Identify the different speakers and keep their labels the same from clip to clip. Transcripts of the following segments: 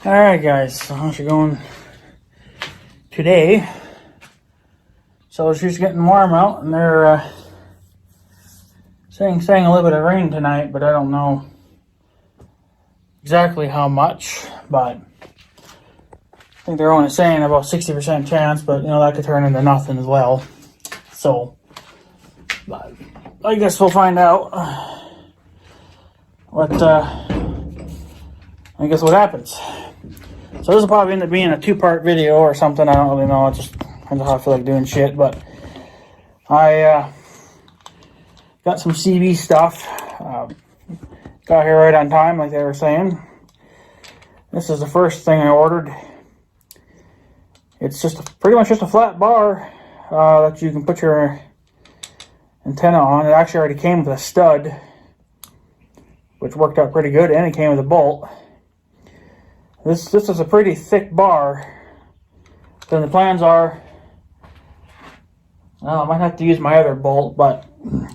Speaker 1: Alright guys, so how's it going today? So it's just getting warm out and they're saying a little bit of rain tonight, but I don't know exactly how much, but I think they're only saying about 60% chance, but you know, that could turn into nothing as well. So, but I guess we'll find out what happens. So this will probably end up being a two-part video or something. I don't really know. It just depends on how I feel like doing shit. But I got some CB stuff. Got here right on time, like they were saying. This is the first thing I ordered. It's just pretty much just a flat bar that you can put your antenna on. It actually already came with a stud, which worked out pretty good, and it came with a bolt. This is a pretty thick bar. Then the plans are, I might have to use my other bolt, but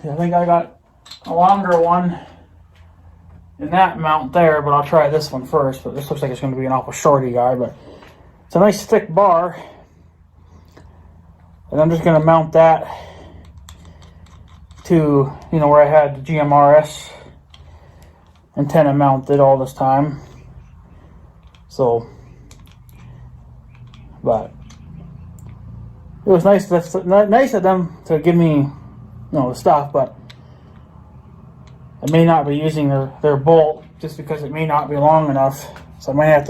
Speaker 1: I think I got a longer one in that mount there, but I'll try this one first. But this looks like it's going to be an awful shorty guy, but it's a nice thick bar. And I'm just going to mount that to, you know, where I had the GMRS antenna mounted all this time. So, but it was nice of them to give me, you know, the stuff, but I may not be using their bolt just because it may not be long enough. So I might have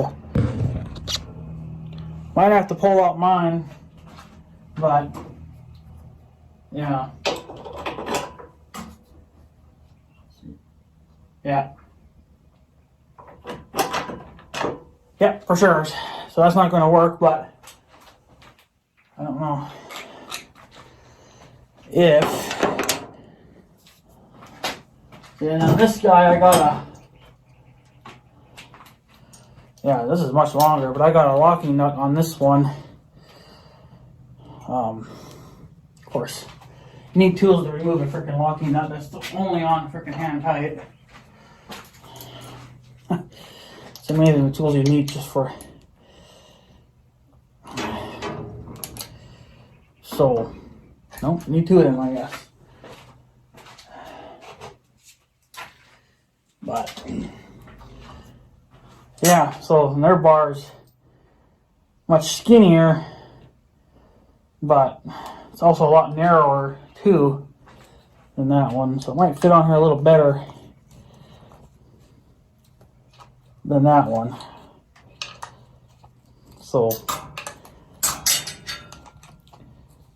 Speaker 1: to pull out mine, but yeah. Yeah, for sure. So that's not going to work, but I don't know if. Yeah, now this guy I got yeah, this is much longer, but I got a locking nut on this one. Of course, you need tools to remove a freaking locking nut. That's only on freaking hand tight. It's amazing the tools you need just for. So, nope, need two of them, I guess. But yeah, so their bar's much skinnier, but it's also a lot narrower too than that one, so it might fit on here a little better than that one. So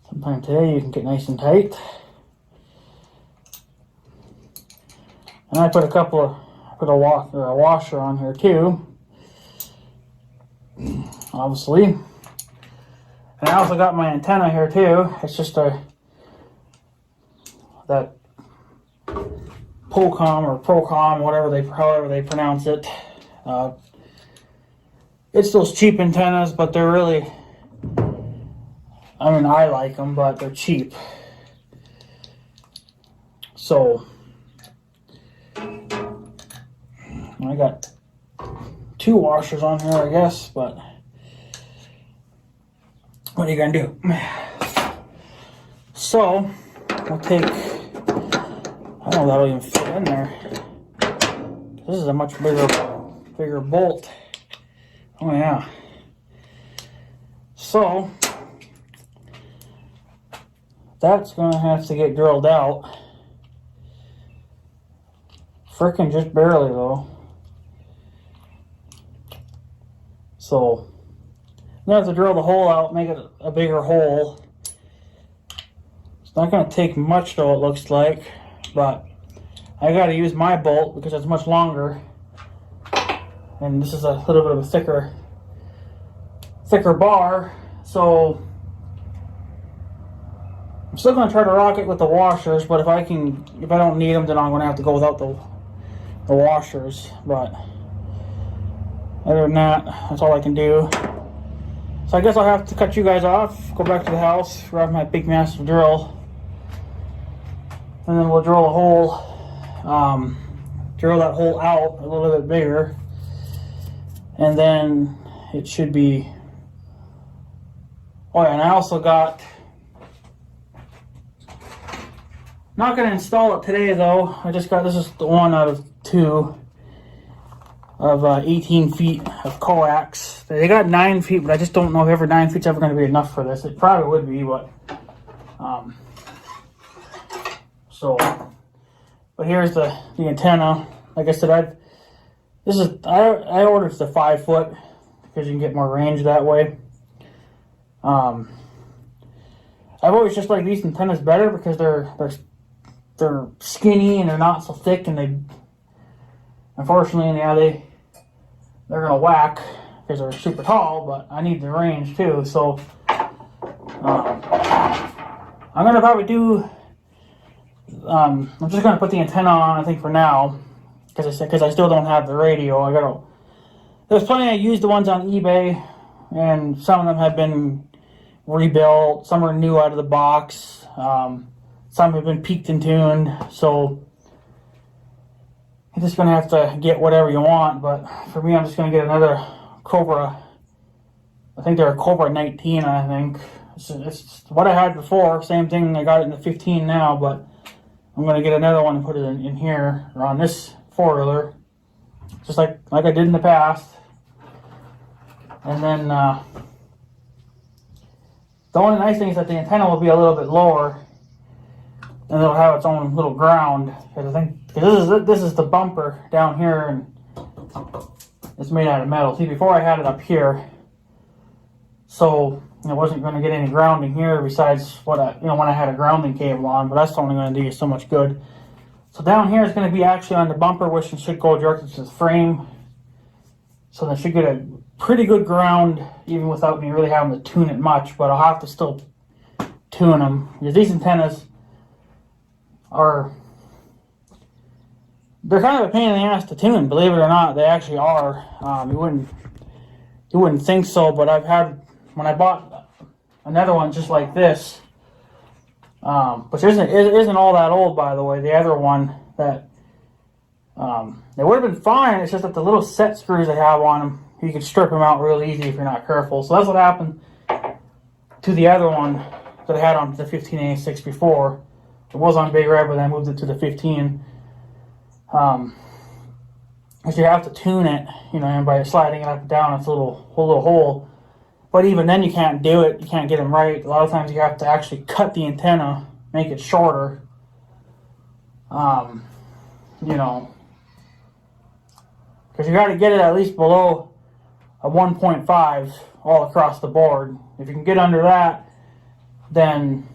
Speaker 1: sometime today you can get nice and tight. And I put a washer on here too, obviously. And I also got my antenna here too. It's just that Polcom or Procom, however they pronounce it. It's those cheap antennas, but they're really, I mean, I like them, but they're cheap. So I got two washers on here, I guess, but what are you gonna do? So we'll take, I don't know if that'll even fit in there. This is a much bigger bolt. Oh yeah. So that's gonna have to get drilled out. Frickin' just barely though. So I'm gonna have to drill the hole out, make it a bigger hole. It's not gonna take much though, it looks like, but I gotta use my bolt because it's much longer. And this is a little bit of a thicker bar, so I'm still gonna try to rock it with the washers, but if I don't need them, then I'm gonna have to go without the washers. But other than that, that's all I can do. So I guess I'll have to cut you guys off, go back to the house, grab my big massive drill, and then we'll drill a hole, drill that hole out a little bit bigger, And then it should be, oh yeah, and I also got, not going to install it today though. I just got, this is the one out of 2 of 18 feet of coax. They got 9 feet, but I just don't know if ever 9 feet's ever going to be enough for this. It probably would be, but but here's the antenna. Like I said, I ordered the 5 foot because you can get more range that way. I've always just liked these antennas better because they're skinny and they're not so thick, and they, unfortunately, yeah, they're gonna whack because they're super tall. But I need the range too, so I'm gonna probably do. I'm just gonna put the antenna on, I think, for now, because I still don't have the radio. There's plenty. I used the ones on eBay, and some of them have been rebuilt. Some are new out of the box. Some have been peaked and tuned. So you're just gonna have to get whatever you want. But for me, I'm just gonna get another Cobra. I think they're a Cobra 19. I think it's what I had before. Same thing. I got it in the 15 now, but I'm going to get another one and put it in here, or on this 4-wheeler, just like I did in the past. And then the only nice thing is that the antenna will be a little bit lower, and it'll have its own little ground. Because I think this is the bumper down here, and it's made out of metal. See, before I had it up here, so I wasn't going to get any grounding here besides what when I had a grounding cable on, but that's only going to do you so much good. So down here is going to be actually on the bumper, which should go directly to the frame. So they should get a pretty good ground even without me really having to tune it much, but I'll have to still tune them. Because these antennas they're kind of a pain in the ass to tune, believe it or not. They actually are. You wouldn't think so, but when I bought another one just like this, which isn't all that old, by the way. The other one that they would have been fine. It's just that the little set screws they have on them, you can strip them out real easy if you're not careful. So that's what happened to the other one that I had on the 1586 before. It was on Big Red, but then I moved it to the 15. Because you have to tune it, and by sliding it up and down, it's a little hole. But even then, you can't do it. You can't get them right. A lot of times, you have to actually cut the antenna, make it shorter. Because you got to get it at least below a 1.5 all across the board. If you can get under that, then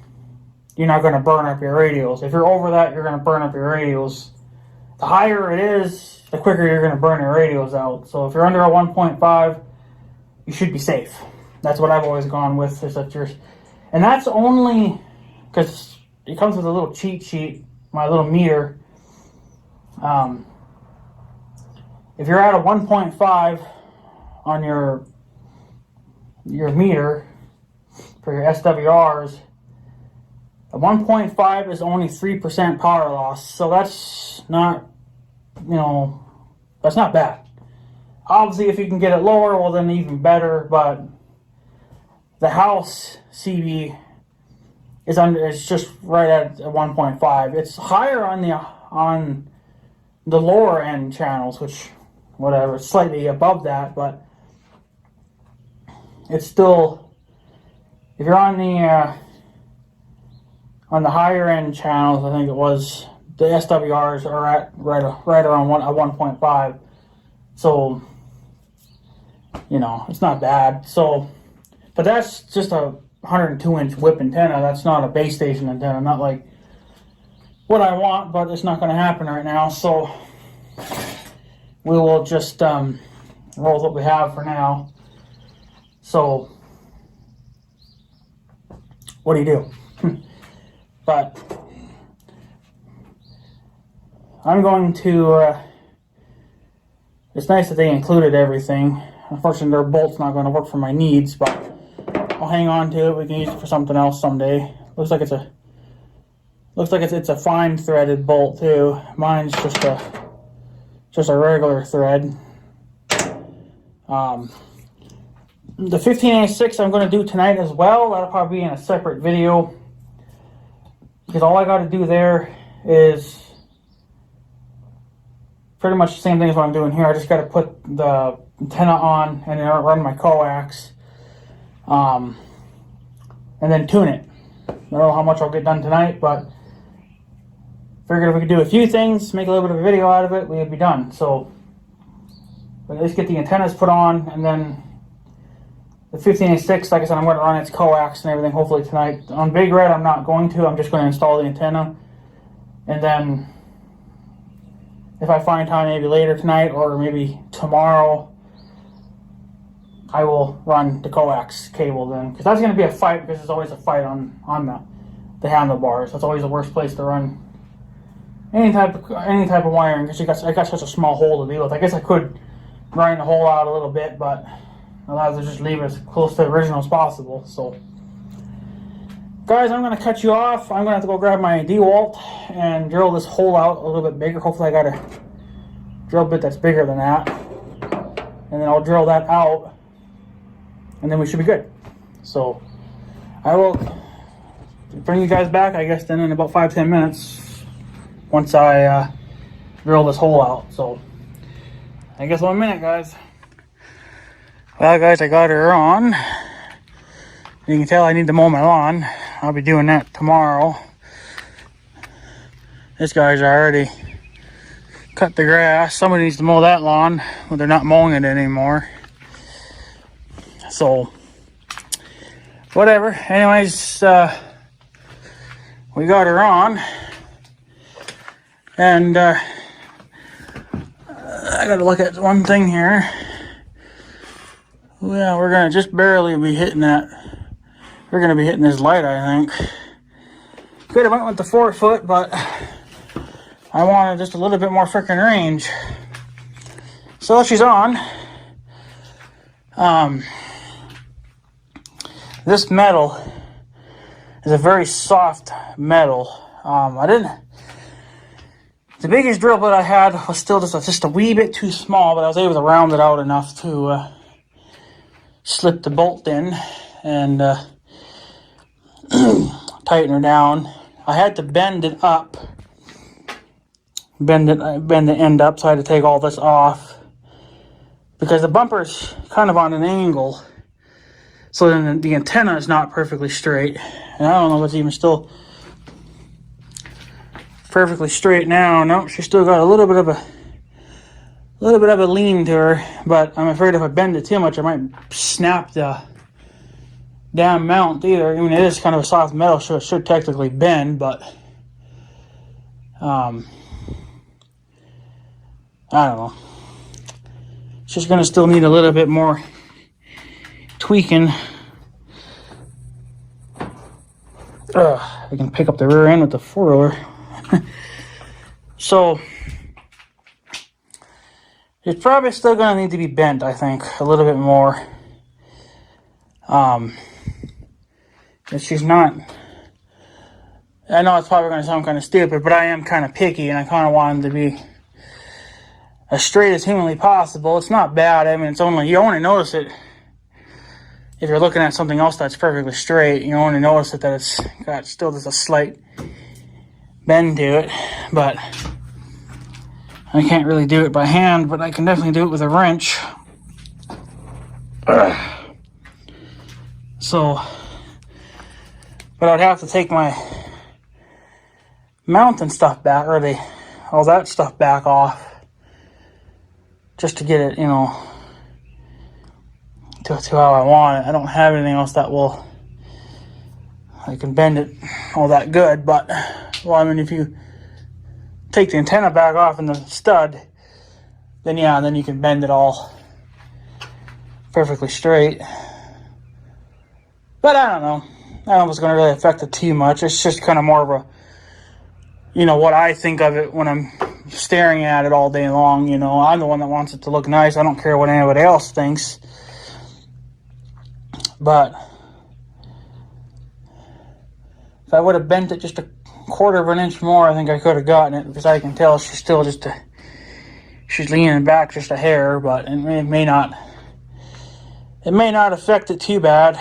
Speaker 1: you're not going to burn up your radios. If you're over that, you're going to burn up your radios. The higher it is, the quicker you're going to burn your radios out. So if you're under a 1.5, you should be safe. That's what I've always gone with. And that's only because it comes with a little cheat sheet, my little meter. If you're at a 1.5 on your meter for your SWRs, a 1.5 is only 3% power loss. So that's not, that's not bad. Obviously, if you can get it lower, well, then even better. But the house CB is just right at 1.5. It's higher on the lower end channels, which whatever, it's slightly above that, but it's still, if you're on the higher end channels, I think it was, the SWRs are at right around 1.5. So it's not bad. So, but that's just a 102-inch whip antenna. That's not a base station antenna. Not like what I want, but it's not going to happen right now. So we will just roll with what we have for now. So what do you do? But I'm going to, it's nice that they included everything. Unfortunately, their bolt's not going to work for my needs, but I'll hang on to it. We can use it for something else someday. Looks like it's a fine threaded bolt too. Mine's just a regular thread. The 1586 I'm going to do tonight as well. That'll probably be in a separate video, because all I got to do there is pretty much the same thing as what I'm doing here. I just got to put the antenna on and then run my coax, and then tune it. I don't know how much I'll get done tonight, but figured if we could do a few things, make a little bit of a video out of it, we'd be done. So at least get the antennas put on, and then the 1586, like I said, I'm going to run its coax and everything hopefully tonight. On Big Red, I'm not going to. I'm just going to install the antenna, and then if I find time maybe later tonight or maybe tomorrow, I will run the coax cable then, because that's going to be a fight, because there's always a fight on the handlebars. That's always the worst place to run any type of wiring, because I got such a small hole to deal with. I guess I could grind the hole out a little bit, but I'd rather just leave it as close to the original as possible. So guys, I'm going to cut you off. I'm going to have to go grab my DeWalt and drill this hole out a little bit bigger. Hopefully I got a drill bit that's bigger than that, and then I'll drill that out, and then we should be good. So I will bring you guys back, I guess, then in about 5-10 minutes once I drill this hole out. So I guess 1 minute, guys. Well, guys, I got her on. You can tell I need to mow my lawn. I'll be doing that tomorrow. This guy's already cut the grass. Somebody needs to mow that lawn, but they're not mowing it anymore. So, whatever. Anyways, we got her on. And I gotta look at one thing here. Well, we're gonna just barely be hitting that. We're gonna be hitting this light, I think. Could have went with the 4-foot, but I wanted just a little bit more freaking range. So she's on. This metal is a very soft metal. The biggest drill bit I had was still just a wee bit too small, but I was able to round it out enough to slip the bolt in and tighten her down. I had to bend it up, bend the end up, so I had to take all this off because the bumper's kind of on an angle, so then the antenna is not perfectly straight. And I don't know if it's even still perfectly straight now. No, she's still got a little bit of a lean to her, but I'm afraid if I bend it too much, I might snap the damn mount either. I mean, it is kind of a soft metal, so it should technically bend, but I don't know. It's just gonna still need a little bit more tweaking. I can pick up the rear end with the 4-wheeler. So it's probably still going to need to be bent, I think, a little bit more. She's not, I know it's probably going to sound kind of stupid, but I am kind of picky, and I kind of want them to be as straight as humanly possible. It's not bad. I mean, you only notice it if you're looking at something else that's perfectly straight. You only notice it that it's got still just a slight bend to it, but I can't really do it by hand, but I can definitely do it with a wrench. So, but I'd have to take my mount and stuff back, or all that stuff back off, just to get it, you know, to how I want it. I don't have anything else that I can bend it all that good, but, well, I mean, if you take the antenna back off and the stud, then yeah, then you can bend it all perfectly straight. But I don't know. I don't know if it's going to really affect it too much. It's just kind of more of a, you know, what I think of it when I'm staring at it all day long. You know, I'm the one that wants it to look nice. I don't care what anybody else thinks. But if I would have bent it just a 1/4 of an inch more, I think I could have gotten it, because I can tell she's still she's leaning back just a hair, but it may not it may not affect it too bad,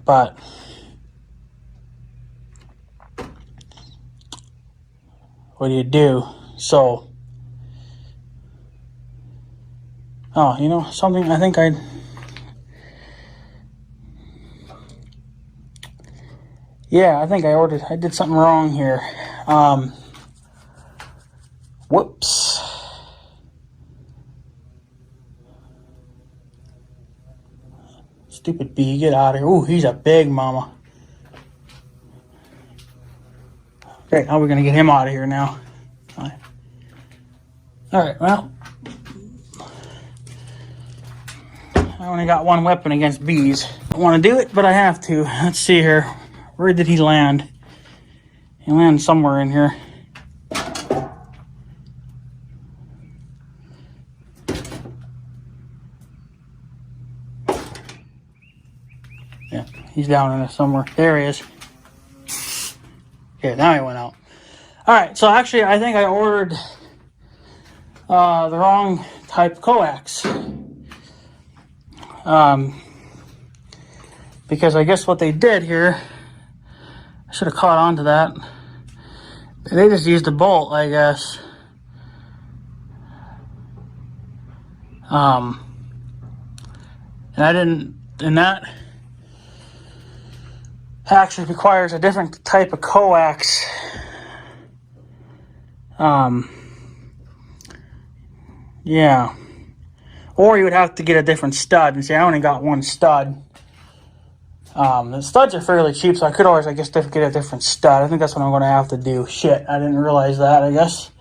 Speaker 1: but what do you do? So, oh, you know something? I think I did something wrong here. Whoops. Stupid bee, get out of here. Ooh, he's a big mama. Great, now we're going to get him out of here now. Alright, well, I only got one weapon against bees. I don't want to do it, but I have to. Let's see here. Where did he land? He landed somewhere in here. Yeah, he's down in there somewhere. There he is. Okay, now he went out. Alright, so actually I think I ordered the wrong type of coax. Because I guess what they did here, I should have caught on to that. They just used a bolt, I guess. And that actually requires a different type of coax. Yeah. Or you would have to get a different stud. And see, I only got one stud. The studs are fairly cheap, so I could always, I guess, get a different stud. I think that's what I'm going to have to do. Shit, I didn't realize that, I guess.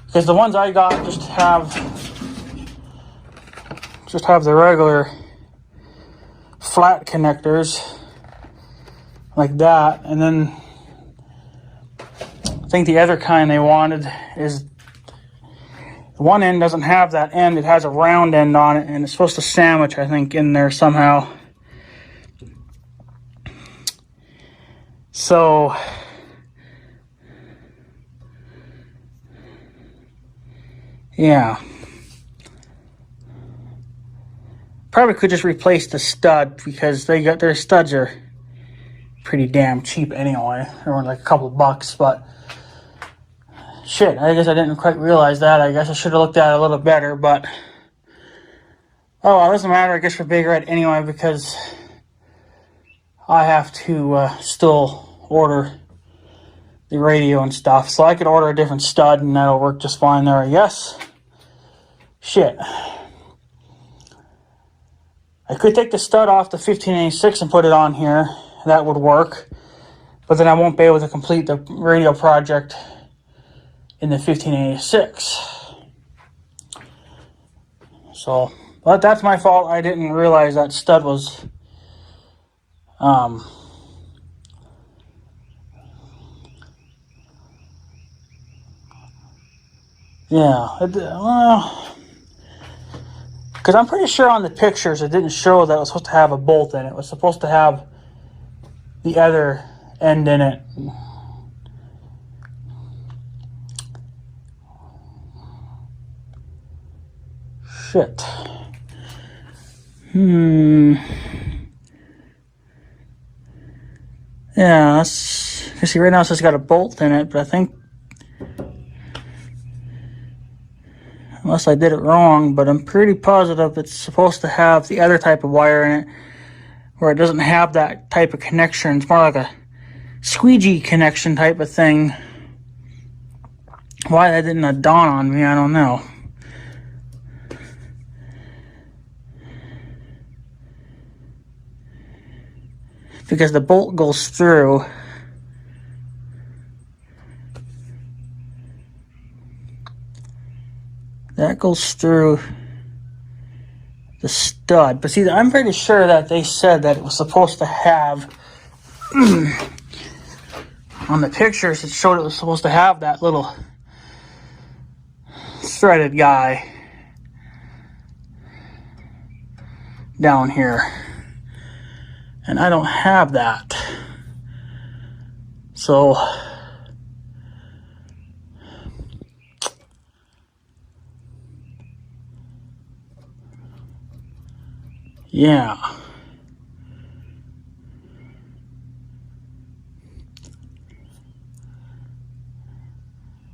Speaker 1: Because the ones I got just have the regular flat connectors like that, and then I think the other kind they wanted is one end doesn't have that end, it has a round end on it, and it's supposed to sandwich, I think, in there somehow. So yeah, probably could just replace the stud because their studs are pretty damn cheap anyway. They're only like a couple bucks, but shit, I guess I didn't quite realize that. I guess I should have looked at it a little better, but oh well, it doesn't matter, I guess, for Big Red anyway, because I have to still order the radio and stuff, so I could order a different stud and that'll work just fine there, I guess. Shit. I could take the stud off the 1586 and put it on here. That would work. But then I won't be able to complete the radio project in the 1586. So, but that's my fault. I didn't realize that stud was yeah, well, because I'm pretty sure on the pictures it didn't show that it was supposed to have a bolt in it. It was supposed to have the other end in it. Shit. Yeah, that's, you see right now it says it's got a bolt in it, but I think, unless I did it wrong, but I'm pretty positive it's supposed to have the other type of wire in it, where it doesn't have that type of connection. It's more like a squeegee connection type of thing. Why that didn't dawn on me, I don't know. Because the bolt goes through. That goes through the stud. But see, I'm pretty sure that they said that it was supposed to have, on the pictures, it showed it was supposed to have that little threaded guy down here. And I don't have that. So Yeah.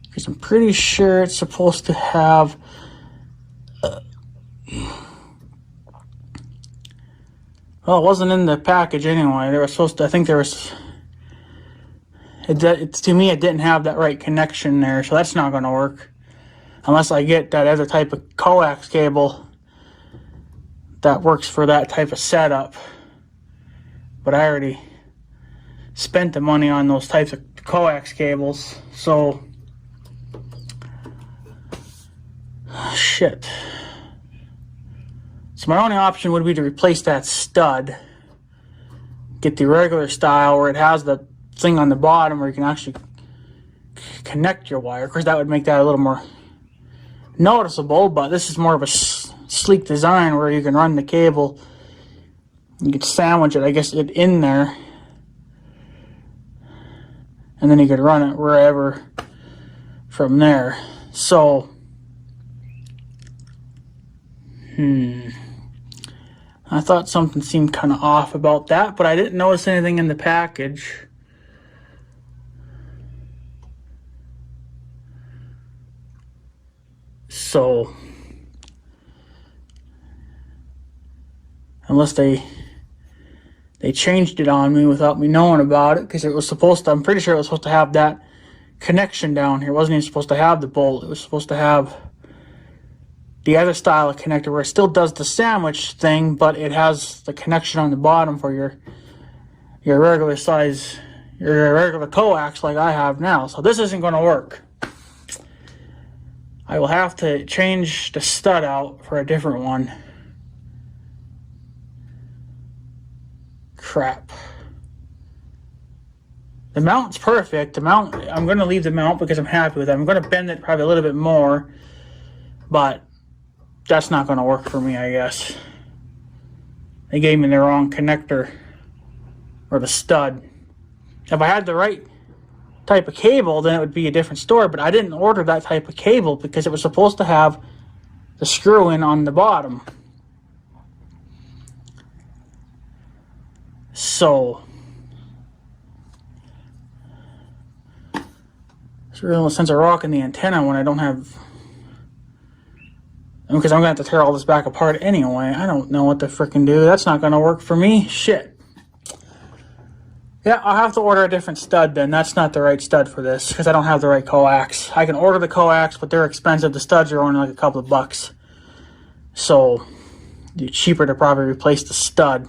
Speaker 1: Because I'm pretty sure it's supposed to have... well, it wasn't in the package anyway. They were supposed to... I think there was... to me, it didn't have that right connection there, so that's not going to work. Unless I get that other type of coax cable that works for that type of setup. But I already spent the money on those types of coax cables, so... shit. So my only option would be to replace that stud. Get the regular style where it has the thing on the bottom where you can actually connect your wire. Of course, that would make that a little more noticeable, but this is more of a sleek design where you can run the cable. You could sandwich it, I guess, in there. And then you could run it wherever from there. So, I thought something seemed kind of off about that, but I didn't notice anything in the package. So, unless they changed it on me without me knowing about it, because it was supposed to, I'm pretty sure it was supposed to have that connection down here. It wasn't even supposed to have the bolt. It was supposed to have the other style of connector where it still does the sandwich thing, but it has the connection on the bottom for your regular size, your regular coax like I have now. So this isn't going to work. I will have to change the stud out for a different one. Crap. The mount's perfect. The mount, I'm going to leave the mount because I'm happy with it. I'm going to bend it probably a little bit more, but that's not going to work for me, I guess. They gave me the wrong connector or the stud. If I had the right type of cable, then it would be a different story, but I didn't order that type of cable because it was supposed to have the screw in on the bottom. So, there's really no sense of rocking the antenna when I don't have... because I'm going to have to tear all this back apart anyway. I don't know what to frickin' do. That's not going to work for me. Shit. Yeah, I'll have to order a different stud then. That's not the right stud for this because I don't have the right coax. I can order the coax, but they're expensive. The studs are only like a couple of bucks. So, it's cheaper to probably replace the stud.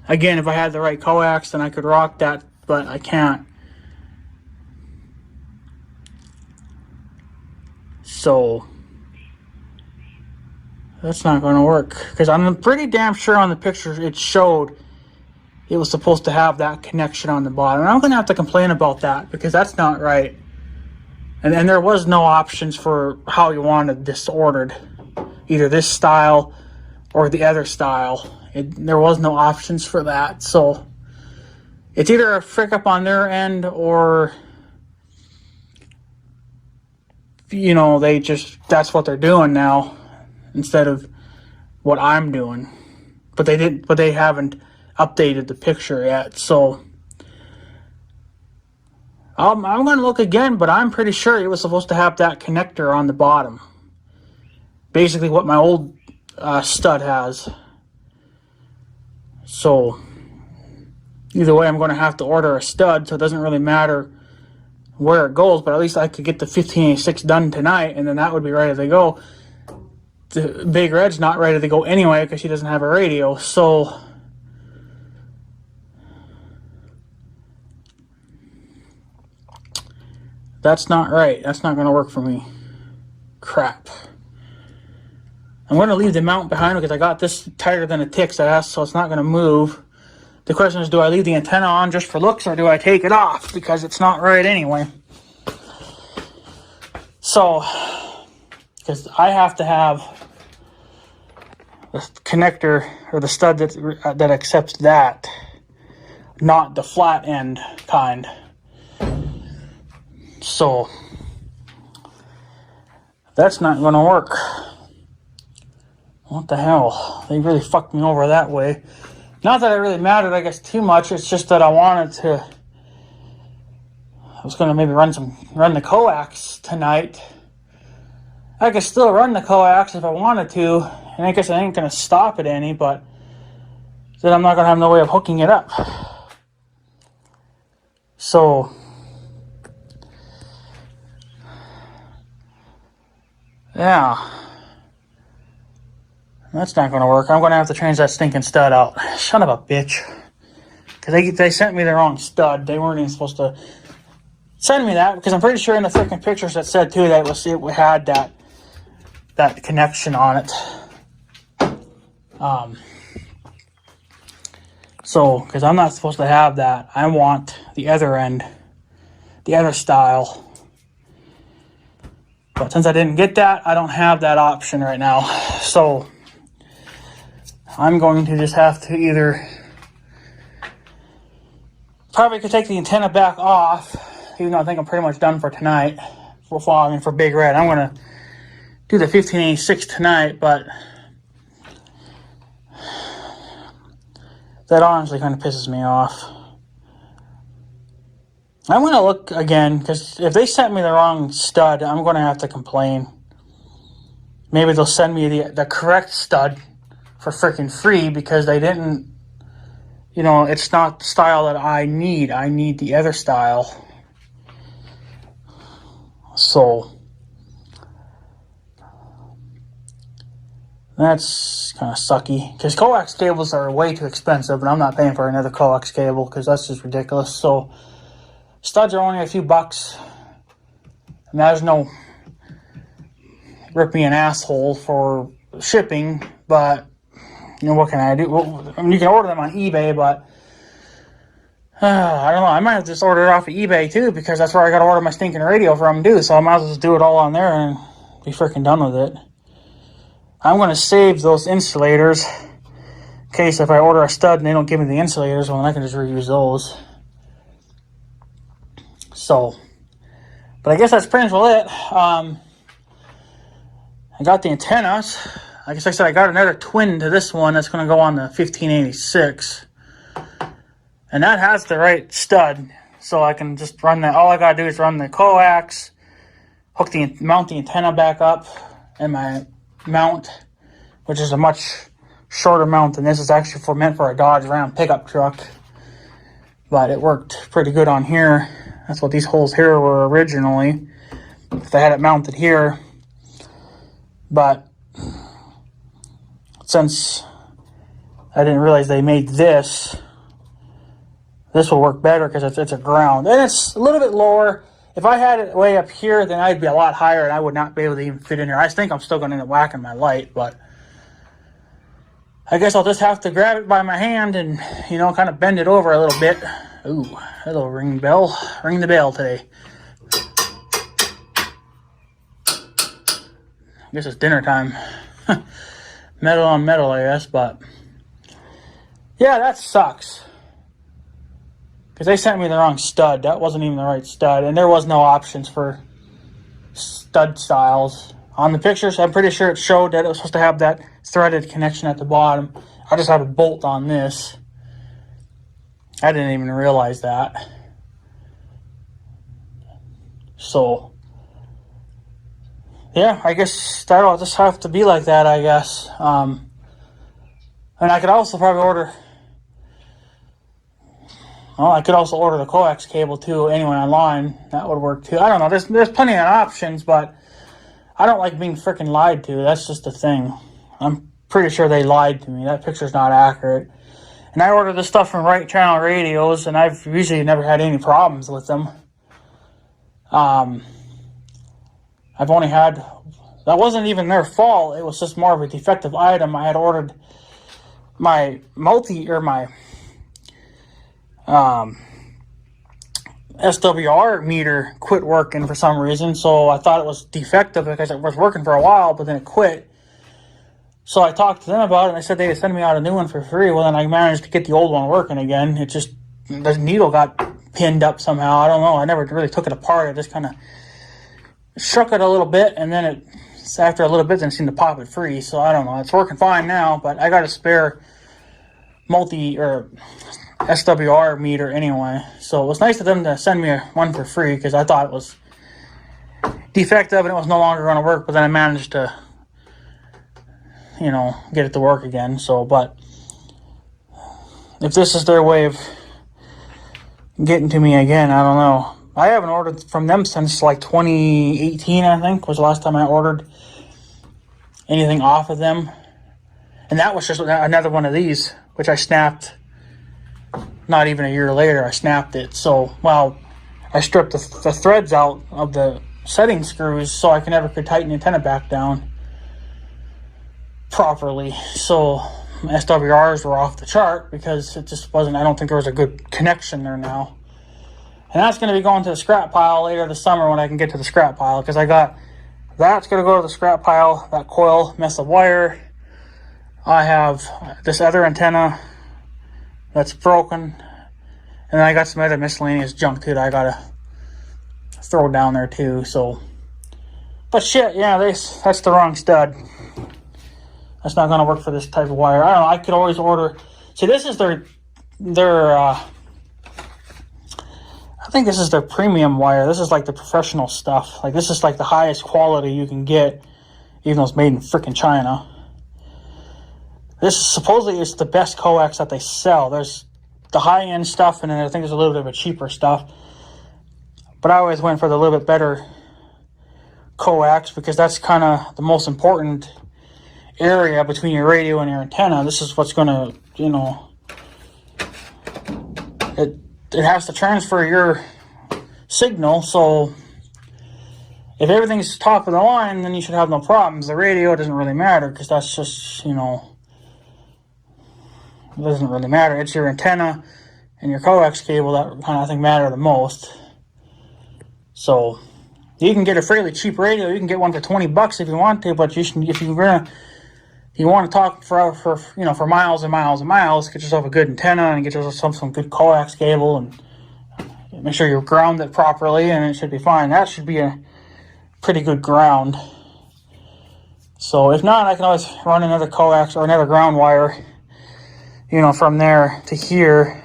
Speaker 1: Again, if I had the right coax, then I could rock that, but I can't. So, that's not going to work because I'm pretty damn sure on the picture it showed it was supposed to have that connection on the bottom. And I'm going to have to complain about that because that's not right. And there was no options for how you wanted this ordered. Either this style or the other style. There was no options for that. So it's either a frick up on their end or, you know, they just, that's what they're doing now instead of what I'm doing. But they haven't updated the picture yet. So I'm going to look again, but I'm pretty sure it was supposed to have that connector on the bottom. Basically what my old stud has. So either way, I'm going to have to order a stud, so it doesn't really matter where it goes, but at least I could get the 1586 done tonight, and then that would be ready to go. The Big Red's not ready to go anyway because she doesn't have a radio, so that's not right. That's not going to work for me. Crap. I'm going to leave the mount behind because I got this tighter than a tick's ass, so it's not going to move. The question is, do I leave the antenna on just for looks or do I take it off? Because it's not right anyway. So, because I have to have the connector or the stud that accepts that, not the flat end kind. So, that's not going to work. What the hell? They really fucked me over that way. Not that it really mattered, I guess, too much. It's just that I was going to maybe run the coax tonight. I could still run the coax if I wanted to, and I guess I ain't going to stop it any, but then I'm not going to have no way of hooking it up. So, yeah. That's not going to work. I'm going to have to change that stinking stud out. Son of a bitch. Because they sent me the wrong stud. They weren't even supposed to send me that, because I'm pretty sure in the freaking pictures that said too that it had that connection on it. So, because I'm not supposed to have that, I want the other end, the other style. But since I didn't get that, I don't have that option right now. So, I'm going to just have to either, probably could take the antenna back off, even though I think I'm pretty much done for tonight. For Big Red. I'm going to do the 1586 tonight, but that honestly kind of pisses me off. I'm going to look again, because if they sent me the wrong stud, I'm going to have to complain. Maybe they'll send me the correct stud for freaking free, because they didn't, it's not the style that I need. I need the other style. So, that's kind of sucky, because coax cables are way too expensive, and I'm not paying for another coax cable, because that's just ridiculous. So, studs are only a few bucks, and there's no rip me an asshole for shipping, but, what can I do? Well, I mean, you can order them on eBay, but, I don't know, I might have to just order it off of eBay, too, because that's where I got to order my stinking radio from, too, so I might as well just do it all on there and be freaking done with it. I'm going to save those insulators in case if I order a stud and they don't give me the insulators, well, then I can just reuse those. So, but I guess that's pretty much it. I got the antennas. Like I said, I got another twin to this one that's going to go on the 1586. And that has the right stud, so I can just run that. All I got to do is run the coax, mount the antenna back up, and my mount, which is a much shorter mount than this. Is actually meant for a Dodge Ram pickup truck, but it worked pretty good on here. That's what these holes here were originally, if they had it mounted here. But since I didn't realize they made this will work better, because it's a ground, and it's a little bit lower. If I had it way up here, then I'd be a lot higher, and I would not be able to even fit in here. I think I'm still going to end up whacking my light, but I guess I'll just have to grab it by my hand and, kind of bend it over a little bit. Ooh, hello, ring the bell today. I guess it's dinner time. Metal on metal, I guess, but yeah, that sucks. Because they sent me the wrong stud. That wasn't even the right stud. And there was no options for stud styles. On the pictures, I'm pretty sure it showed that it was supposed to have that threaded connection at the bottom. I just had a bolt on this. I didn't even realize that. So, yeah, I guess that'll just have to be like that, I guess. And I could also probably order... Well, I could also order the coax cable too, anyway, online. That would work too. I don't know. There's plenty of options, but I don't like being freaking lied to. That's just the thing. I'm pretty sure they lied to me. That picture's not accurate. And I ordered this stuff from Right Channel Radios, and I've usually never had any problems with them. I've only had... That wasn't even their fault. It was just more of a defective item. I had ordered my SWR meter quit working for some reason, so I thought it was defective because it was working for a while, but then it quit. So I talked to them about it, and they said they'd send me out a new one for free. Well, then I managed to get the old one working again. It just, the needle got pinned up somehow. I don't know. I never really took it apart. I just kind of shook it a little bit, and then it So after a little bit, then it seemed to pop it free. So I don't know. It's working fine now, but I got a spare SWR meter anyway. So it was nice of them to send me one for free because I thought it was defective and it was no longer going to work. But then I managed to, get it to work again. So, but if this is their way of getting to me again, I don't know. I haven't ordered from them since like 2018, I think, was the last time I ordered anything off of them. And that was just another one of these, which I snapped not even a year later. I snapped it. So, I stripped the threads out of the setting screws so I could tighten the antenna back down properly. So SWRs were off the chart because it just wasn't, I don't think there was a good connection there now. And that's going to be going to the scrap pile later this summer when I can get to the scrap pile, because that's going to go to the scrap pile, that coil mess of wire. I have this other antenna that's broken, and then I got some other miscellaneous junk too that I got to throw down there too. So, but shit, yeah, that's the wrong stud. That's not going to work for this type of wire. I don't know. I could always order. See, this is their I think this is their premium wire. This is like the professional stuff. Like, this is like the highest quality you can get, even though it's made in freaking China. This supposedly is the best coax that they sell. There's the high-end stuff, and then I think there's a little bit of a cheaper stuff. But I always went for the little bit better coax because that's kind of the most important area between your radio and your antenna. This is what's going to, it has to transfer your signal. So if everything's top of the line, then you should have no problems. The radio doesn't really matter because that's just, it doesn't really matter. It's your antenna and your coax cable that kind of, I think, matter the most. So you can get a fairly cheap radio. You can get one for $20 if you want to, but if you want to talk for miles and miles and miles, get yourself a good antenna and get yourself some good coax cable and make sure you ground it properly, and it should be fine. That should be a pretty good ground. So if not, I can always run another coax or another ground wire, from there to here.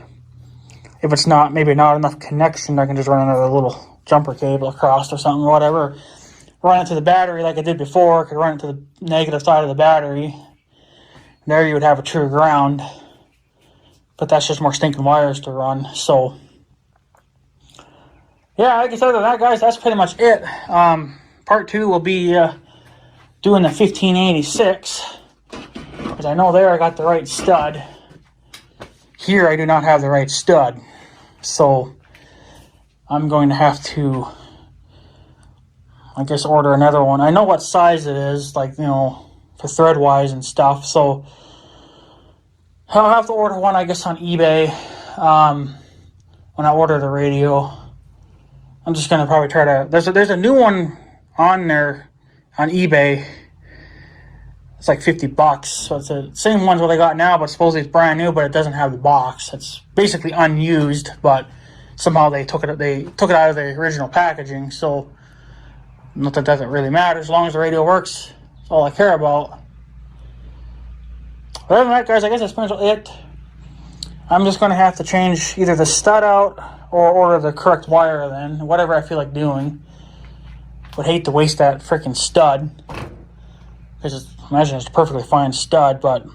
Speaker 1: If it's maybe not enough connection, I can just run another little jumper cable across or something, whatever. Run it to the battery like I did before. Could run it to the negative side of the battery. There you would have a true ground. But that's just more stinking wires to run. So, yeah, like I said, other than that, guys, that's pretty much it. Part 2 will be doing the 1586. Because I know there I got the right stud. Here I do not have the right stud. So, I'm going to have to, I guess, order another one. I know what size it is, like, for thread wise and stuff. So I'll have to order one, I guess, on eBay when I order the radio. I'm just gonna probably try to. There's a new one on there on eBay. It's like $50. So it's the same ones what I got now, but supposedly it's brand new, but it doesn't have the box. It's basically unused, but somehow they took it out of the original packaging. So not that doesn't really matter. As long as the radio works, that's all I care about. But other than that, guys, I guess that's pretty much it. I'm just going to have to change either the stud out or order the correct wire then. Whatever I feel like doing. Would hate to waste that freaking stud. Because imagine it's a perfectly fine stud, but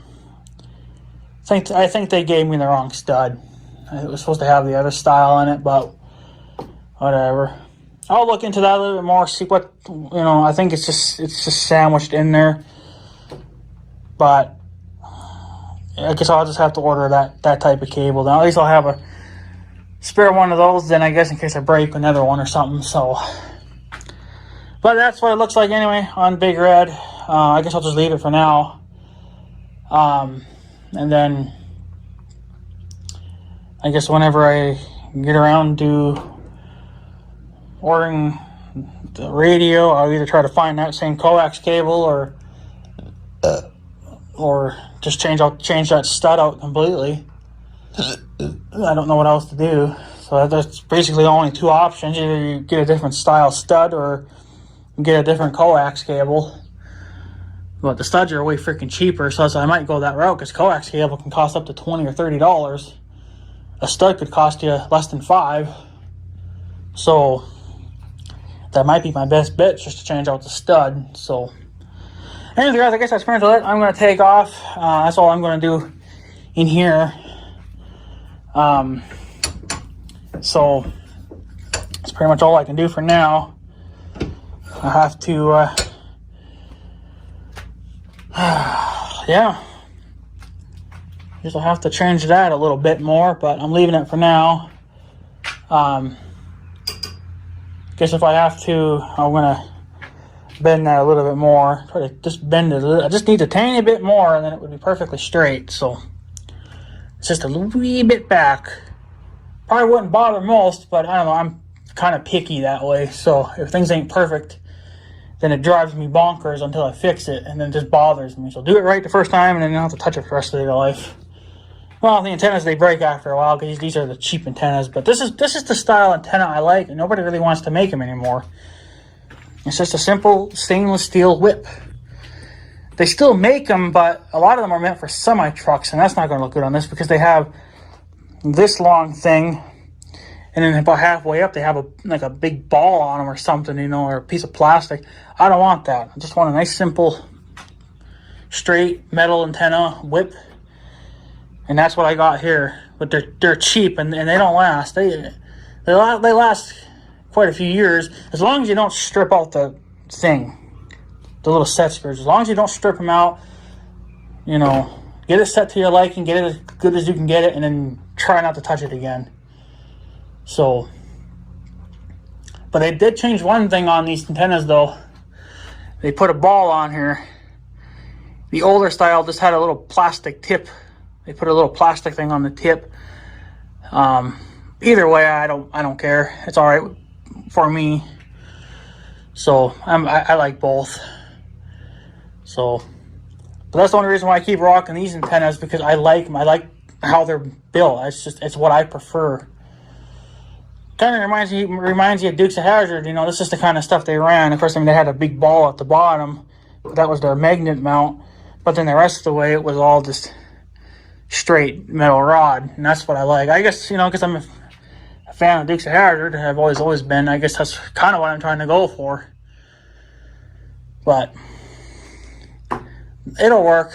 Speaker 1: I think they gave me the wrong stud. It was supposed to have the other style in it, but whatever. I'll look into that a little bit more, see what, I think it's just sandwiched in there. But I guess I'll just have to order that type of cable. Now, at least I'll have a spare one of those, then I guess in case I break another one or something. So, but that's what it looks like anyway on Big Red. I guess I'll just leave it for now. And then I guess whenever I get around to ordering the radio, I'll either try to find that same coax cable or just change that stud out completely. I don't know what else to do. So that's basically the only two options. Either you get a different style stud or you get a different coax cable. But the studs are way freaking cheaper, so I might go that route because coax cable can cost up to $20 or $30. A stud could cost you less than $5. So that might be my best bet, just to change out the stud. So anyways, guys, I guess that's pretty much it. I'm going to take off. That's all I'm going to do in here. So that's pretty much all I can do for now. I have to, yeah. Guess I'll have to change that a little bit more, but I'm leaving it for now. Guess if I have to, I'm gonna bend that a little bit more. Try to just bend it a little. I just need a tiny bit more, and then it would be perfectly straight. So it's just a wee bit back. Probably wouldn't bother most, but I don't know. I'm kind of picky that way. So if things ain't perfect, then it drives me bonkers until I fix it, and then it just bothers me. So do it right the first time, and then you don't have to touch it for the rest of your life. Well, the antennas, they break after a while because these are the cheap antennas. But this is the style antenna I like, and nobody really wants to make them anymore. It's just a simple stainless steel whip. They still make them, but a lot of them are meant for semi-trucks, and that's not going to look good on this because they have this long thing, and then about halfway up they have a big ball on them or something, you know, or a piece of plastic. I don't want that. I just want a nice, simple, straight metal antenna whip. And that's what I got here. But they're cheap, and they don't last. They last quite a few years, as long as you don't strip out the thing, the little set screws. As long as you don't strip them out, you know, get it set to your liking, get it as good as you can get it, and then try not to touch it again. So, but they did change one thing on these antennas though. They put a ball on here. The older style just had a little plastic tip. They put a little plastic thing on the tip. Either way, I don't care. It's all right for me. So I like both. So, but that's the only reason why I keep rocking these antennas, because I like them. I like how they're built. It's what I prefer. Kind of reminds you of Dukes of Hazzard. You know, this is the kind of stuff they ran. Of course, I mean, they had a big ball at the bottom. That was their magnet mount. But then the rest of the way, it was all just straight metal rod, and that's what I like. I guess, you know, because I'm a fan of Dukes of Hazzard, I've always been. I guess that's kind of what I'm trying to go for. But it'll work.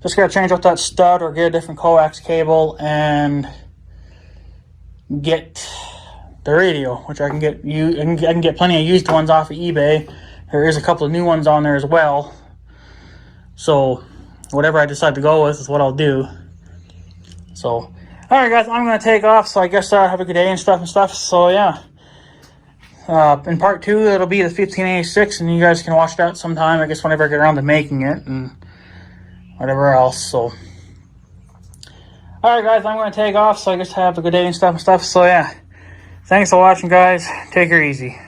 Speaker 1: Just gotta change out that stud or get a different coax cable and get the radio, which I can get. I can get plenty of used ones off of eBay. There is a couple of new ones on there as well. So whatever I decide to go with is what I'll do. So, all right, guys, I'm going to take off. So I guess have a good day and stuff. So, yeah. In part 2, it'll be the 1586, and you guys can watch that sometime. I guess whenever I get around to making it and whatever else. So, all right, guys, I'm going to take off. So I guess have a good day and stuff. So, yeah. Thanks for watching, guys. Take her easy.